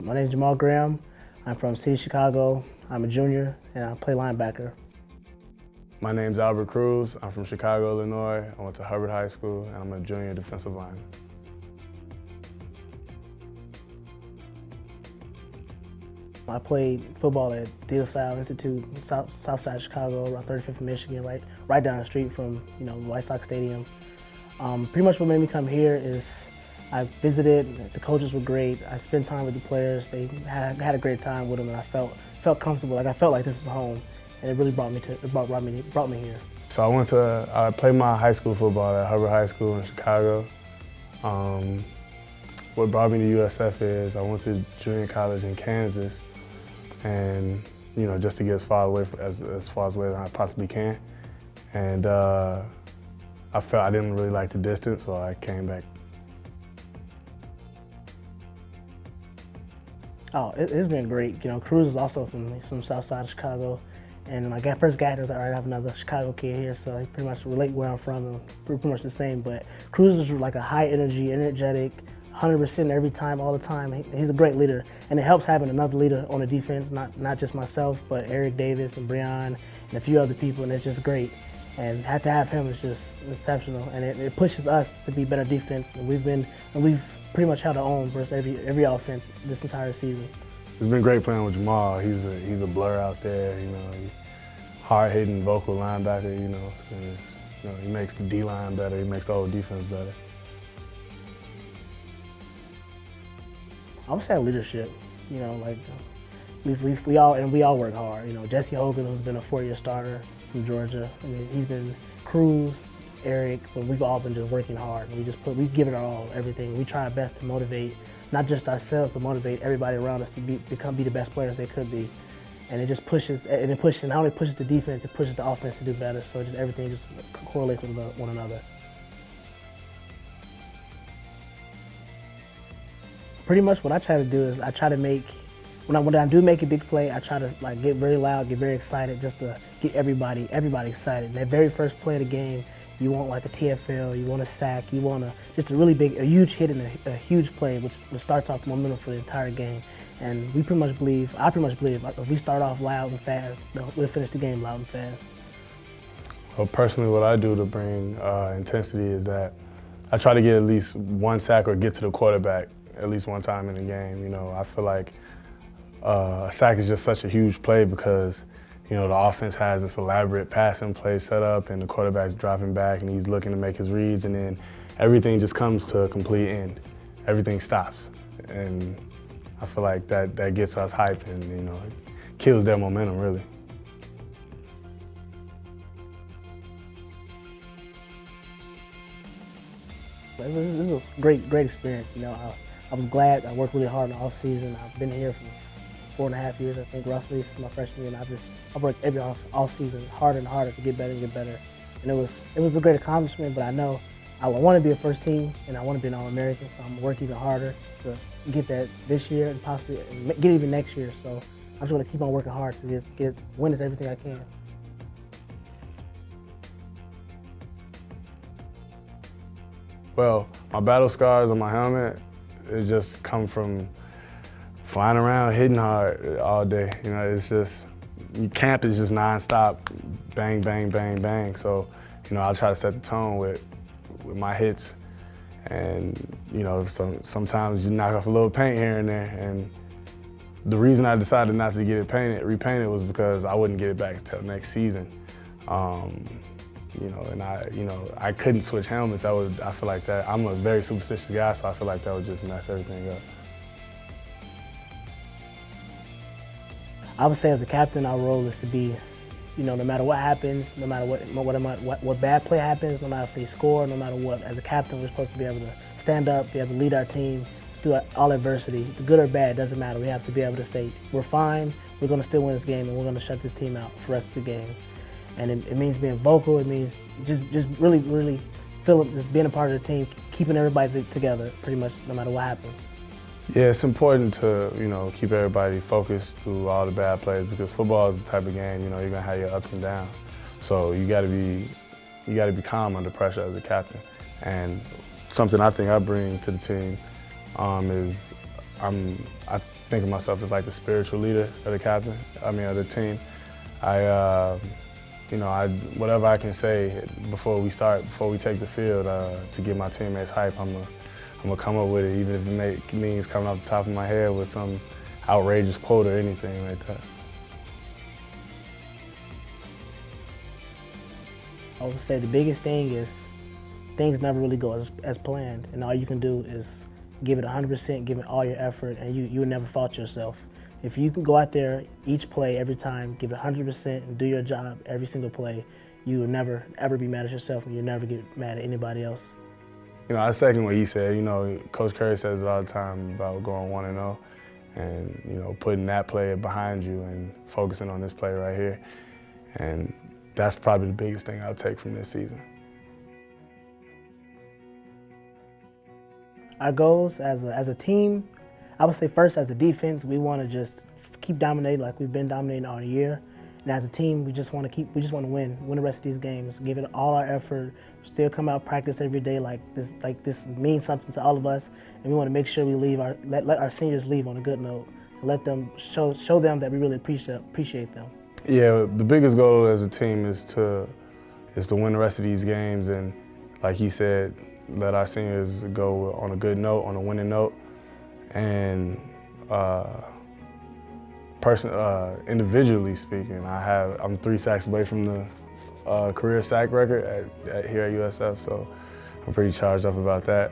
My name is Jamal Graham. I'm from Siena, Chicago. I'm a junior and I play linebacker. My name's Albert Cruse. I'm from Chicago, Illinois. I went to Hubbard High School and I'm a junior defensive lineman. I played football at De La Salle Institute, south side of Chicago, around 35th Michigan, right down the street from White Sox Stadium. Pretty much what made me come here is I visited. The coaches were great. I spent time with the players. They had a great time with them, and I felt comfortable. Like I felt like this was home, and it really brought me here. So I played my high school football at Hubbard High School in Chicago. What brought me to USF is I went to junior college in Kansas, and just to get as far away as I possibly can. And I felt I didn't really like the distance, so I came back. Oh, it's been great. Cruse is also from south side of Chicago, and when I first got here, I was like, all right, I have another Chicago kid here, so I pretty much relate where I'm from, and pretty much the same. But Cruse is like a high energy, energetic, 100% every time, all the time. He's a great leader, and it helps having another leader on the defense, not just myself, but Eric Davis and Breon and a few other people, and it's just great. And to have him is just exceptional, and it pushes us to be better defense. And we've pretty much held our own versus every offense this entire season. It's been great playing with Jamal. He's a blur out there, hard-hitting, vocal linebacker, and he makes the D-line better. He makes the whole defense better. I would say leadership. We all work hard. Jesse Hogan, who's been a 4-year starter from Georgia. I mean, he's been Cruse, Eric, but we've all been just working hard. We give it our all, everything. We try our best to motivate not just ourselves, but motivate everybody around us to be the best players they could be. And it just pushes, and not only pushes the defense, it pushes the offense to do better. So everything just correlates with one another. Pretty much what I try to do is I try to make, when I do make a big play, I try to get very loud, get very excited, just to get everybody excited. And that very first play of the game, you want like a TFL, you want a sack, you want just a really big, a huge hit and a huge play, which starts off the momentum for the entire game. And I pretty much believe, if we start off loud and fast, we'll finish the game loud and fast. Well, personally, what I do to bring intensity is that I try to get at least one sack or get to the quarterback at least one time in the game. I feel like a sack is just such a huge play because the offense has this elaborate passing play set up and the quarterback's dropping back and he's looking to make his reads, and then everything just comes to a complete end. Everything stops. And I feel like that gets us hyped and it kills their momentum, really. It was a great experience. I was glad. I worked really hard in the off season. I've been here for 4.5 years, I think, roughly, since my freshman year. And I worked every off season harder and harder to get better and get better. And it was a great accomplishment. But I know I want to be a first team and I want to be an All-American. So I'm gonna work even harder to get that this year and possibly get even next year. So I'm just gonna keep on working hard to win everything I can. Well, my battle scars on my helmet, it just come from flying around, hitting hard all day. It's just, camp is just nonstop, bang, bang, bang, bang. So, I'll try to set the tone with my hits. And, sometimes you knock off a little paint here and there. And the reason I decided not to get it repainted was because I wouldn't get it back until next season. And I couldn't switch helmets. I feel like that. I'm a very superstitious guy, so I feel like that would just mess everything up. I would say as a captain, our role is to be, no matter what happens, no matter what bad play happens, no matter if they score, no matter what, as a captain, we're supposed to be able to stand up, be able to lead our team through all adversity. The good or bad, doesn't matter. We have to be able to say, we're fine, we're going to still win this game, and we're going to shut this team out for the rest of the game. And it means being vocal. It means just really just being a part of the team, keeping everybody together, pretty much, no matter what happens. Yeah, it's important to keep everybody focused through all the bad plays because football is the type of game you're gonna have your ups and downs. So you gotta be calm under pressure as a captain. And something I think I bring to the team is I think of myself as like the spiritual leader of the captain. Of the team. Whatever I can say before we take the field to get my teammates hype, I'm gonna come up with it, even if it means coming off the top of my head with some outrageous quote or anything like that. I would say the biggest thing is things never really go as planned, and all you can do is give it 100%, give it all your effort, and you will never fault yourself. If you can go out there each play, every time, give it 100% and do your job every single play, you will never, ever be mad at yourself, and you'll never get mad at anybody else. I second what he said. Coach Curry says it all the time about going 1-0 and, putting that play behind you and focusing on this play right here. And that's probably the biggest thing I'll take from this season. Our goals as a team, I would say first as a defense, we want to just keep dominating like we've been dominating all year. And as a team, we just want to win the rest of these games, give it all our effort, still come out practice every day like this means something to all of us, and we want to make sure we leave let our seniors leave on a good note, and let them show them that we really appreciate them. Yeah, the biggest goal as a team is to win the rest of these games, and like he said, let our seniors go on a good note, on a winning note, and individually speaking, I'm 3 sacks away from the career sack record here at USF, so I'm pretty charged up about that.